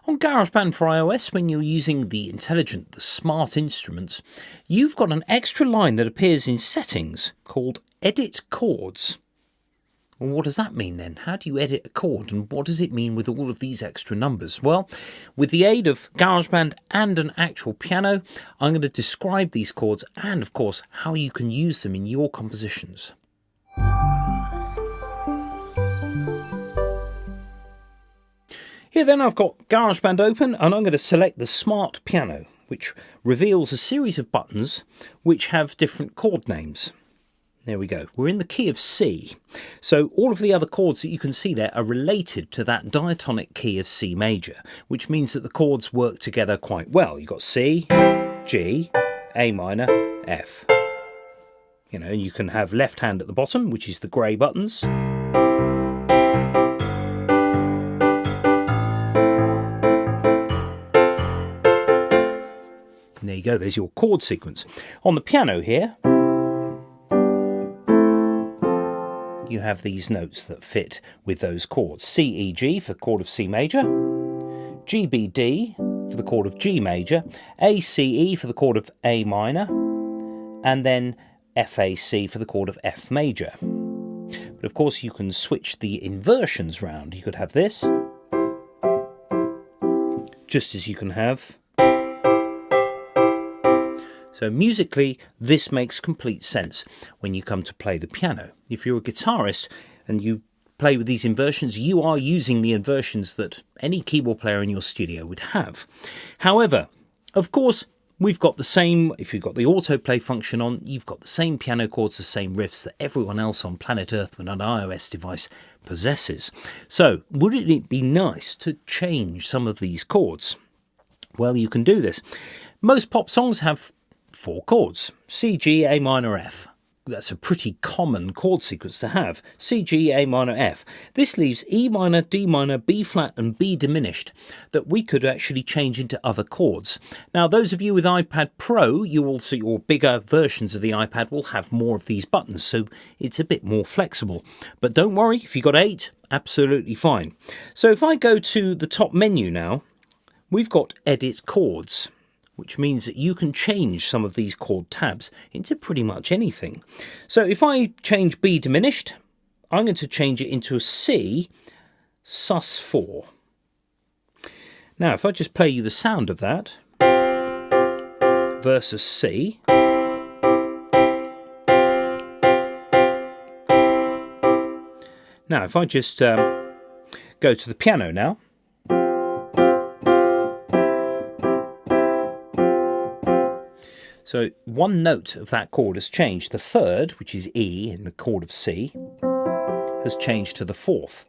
On GarageBand for iOS, when you're using the smart instruments, you've got an extra line that appears in Settings called Edit Chords. Well, what does that mean then? How do you edit a chord, and what does it mean with all of these extra numbers? Well, with the aid of GarageBand and an actual piano, I'm going to describe these chords and, of course, how you can use them in your compositions. Here then I've got GarageBand open, and I'm going to select the Smart Piano, which reveals a series of buttons which have different chord names. There we go. We're in the key of C. So all of the other chords that you can see there are related to that diatonic key of C major, which means that the chords work together quite well. You've got C, G, A minor, F. You know, you can have left hand at the bottom, which is the grey buttons. And there you go, there's your chord sequence. On the piano here, you have these notes that fit with those chords. C, E, G for the chord of C major, G, B, D for the chord of G major, A, C, E for the chord of A minor, and then F, A, C for the chord of F major. But of course you can switch the inversions round. You could have this, just as you can have. So musically, this makes complete sense when you come to play the piano. If you're a guitarist and you play with these inversions, you are using the inversions that any keyboard player in your studio would have. However, of course, we've got the same, if you've got the autoplay function on, you've got the same piano chords, the same riffs that everyone else on planet Earth with an iOS device possesses. So, wouldn't it be nice to change some of these chords? Well, you can do this. Most pop songs have 4 chords: C, G, A minor, F. That's a pretty common chord sequence to have. C, G, A minor, F. This leaves E minor, D minor, B flat and B diminished that we could actually change into other chords. Now those of you with iPad Pro, you will see, or bigger versions of the iPad will have more of these buttons, so it's a bit more flexible. But don't worry, if you've got 8, absolutely fine. So if I go to the top menu now, we've got Edit Chords, which means that you can change some of these chord tabs into pretty much anything. So if I change B diminished, I'm going to change it into a C Sus2. Now if I just play you the sound of that versus C, now if I just go to the piano now, so one note of that chord has changed. The third, which is E in the chord of C, has changed to the 4th.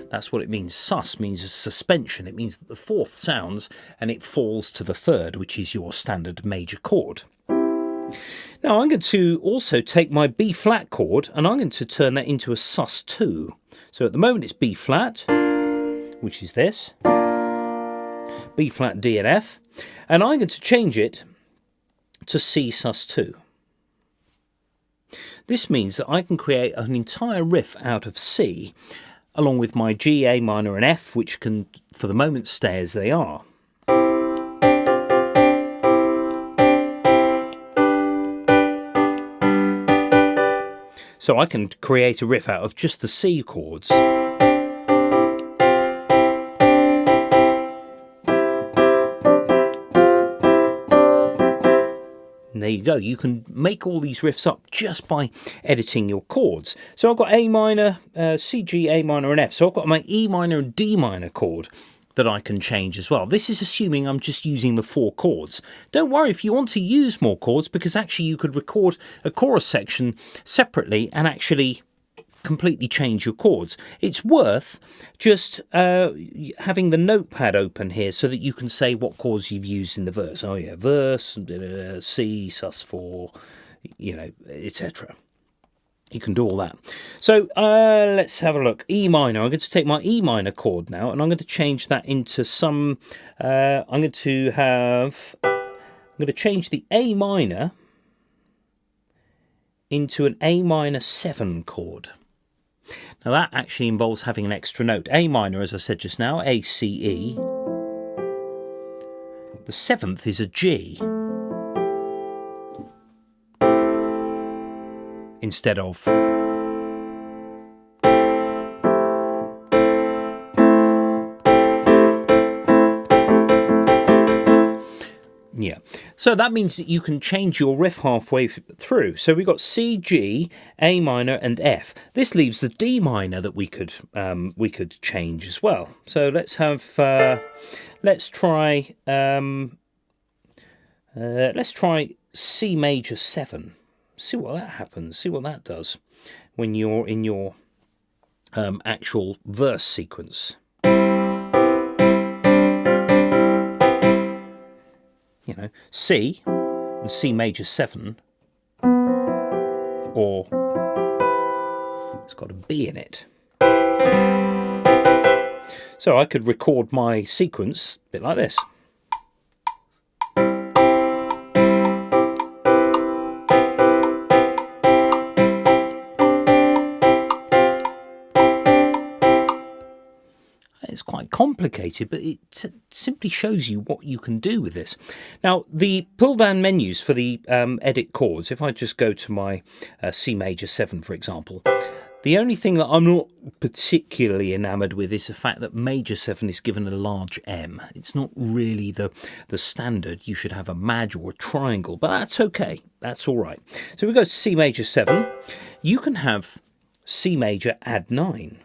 That's what it means. Sus means a suspension. It means that the 4th sounds and it falls to the 3rd, which is your standard major chord. Now I'm going to also take my B flat chord and I'm going to turn that into a Sus2. So at the moment it's B flat, which is this, B flat, D and F, and I'm going to change it to C Sus2. This means that I can create an entire riff out of C, along with my G, A minor and F, which can, for the moment, stay as they are. So I can create a riff out of just the C chords. There you go, you can make all these riffs up just by editing your chords. So I've got A minor, C, G, A minor and F. So I've got my E minor and D minor chord that I can change as well. This is assuming I'm just using the 4 chords. Don't worry if you want to use more chords, because actually you could record a chorus section separately and actually completely change your chords. It's worth just having the notepad open here so that you can say what chords you've used in the verse. Oh yeah, verse, C, Sus4, you know, etc. You can do all that. So let's have a look. E minor. I'm going to take my E minor chord now and I'm going to change that into some, I'm going to change the A minor into an A minor 7 chord. Now that actually involves having an extra note. A minor, as I said just now, A, C, E. The 7th is a G instead of yeah. So that means that you can change your riff halfway through. So we've got C, G, A minor, and F. This leaves the D minor that we could change as well. So let's have let's try C major 7. See what that happens. See what that does when you're in your actual verse sequence. You know, C and C major 7, or it's got a B in it. So I could record my sequence a bit like this. It's quite complicated, but it simply shows you what you can do with this. Now, the pull-down menus for the edit chords, if I just go to my C major 7, for example, the only thing that I'm not particularly enamoured with is the fact that major 7 is given a large M. It's not really the standard. You should have a Maj or a triangle, but that's okay. That's all right. So we go to C major 7. You can have C major add 9.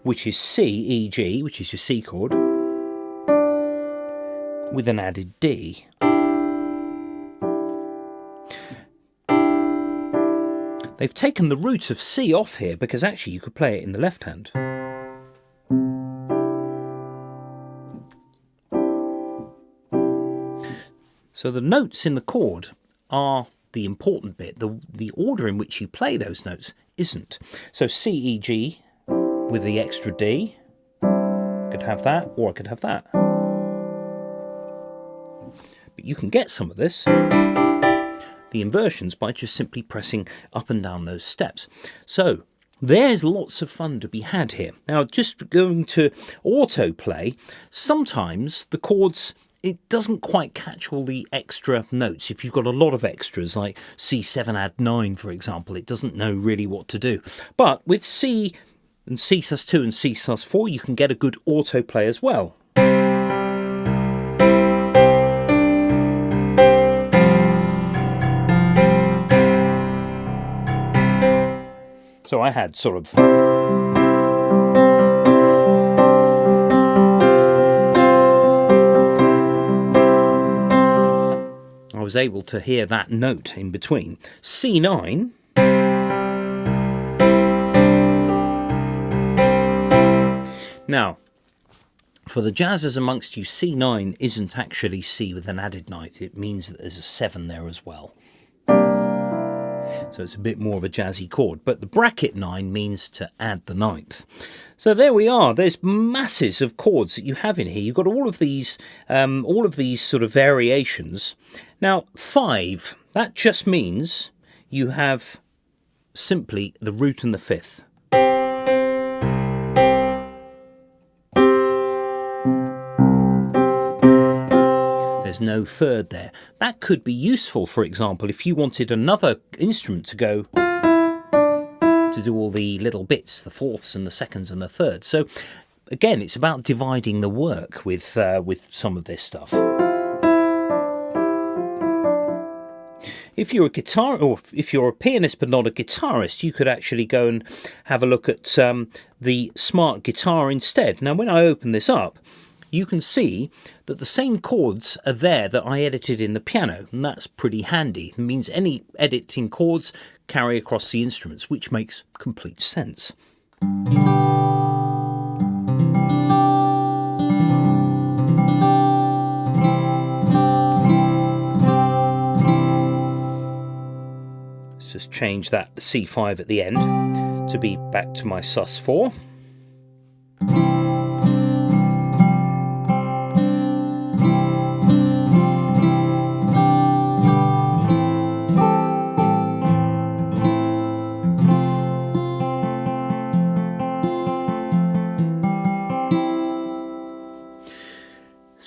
Which is C, E, G, which is your C chord, with an added D. They've taken the root of C off here because actually you could play it in the left hand. So the notes in the chord are the important bit. The order in which you play those notes isn't. So C, E, G, with the extra D. I could have that, or I could have that. But you can get some of this, the inversions, by just simply pressing up and down those steps. So there's lots of fun to be had here. Now, just going to autoplay, sometimes the chords, it doesn't quite catch all the extra notes. If you've got a lot of extras, like C7 add 9, for example, it doesn't know really what to do. But with C and Csus2 and Csus4, you can get a good autoplay as well. So I had sort of I was able to hear that note in between. C9. Now, for the jazzers amongst you, C9 isn't actually C with an added ninth. It means that there's a 7 there as well. So it's a bit more of a jazzy chord. But the bracket 9 means to add the ninth. So there we are. There's masses of chords that you have in here. You've got all of these sort of variations. Now, 5, that just means you have simply the root and the 5th. There's no third there. That could be useful, for example, if you wanted another instrument to go to do all the little bits, the fourths and the seconds and the thirds. So again, it's about dividing the work with some of this stuff. If you're a guitar, or if you're a pianist but not a guitarist, you could actually go and have a look at the smart guitar instead. Now, when I open this up, you can see that the same chords are there that I edited in the piano, and that's pretty handy. It means any editing chords carry across the instruments, which makes complete sense. Let's just change that C5 at the end to be back to my Sus4.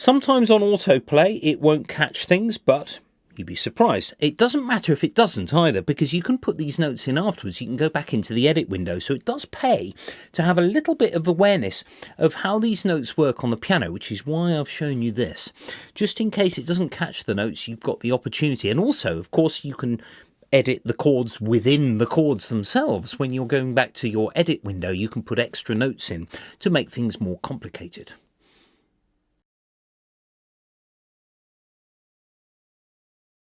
Sometimes on autoplay it won't catch things, but you'd be surprised. It doesn't matter if it doesn't either, because you can put these notes in afterwards. You can go back into the edit window. So it does pay to have a little bit of awareness of how these notes work on the piano, which is why I've shown you this. Just in case it doesn't catch the notes, you've got the opportunity. And also, of course, you can edit the chords within the chords themselves. When you're going back to your edit window, you can put extra notes in to make things more complicated.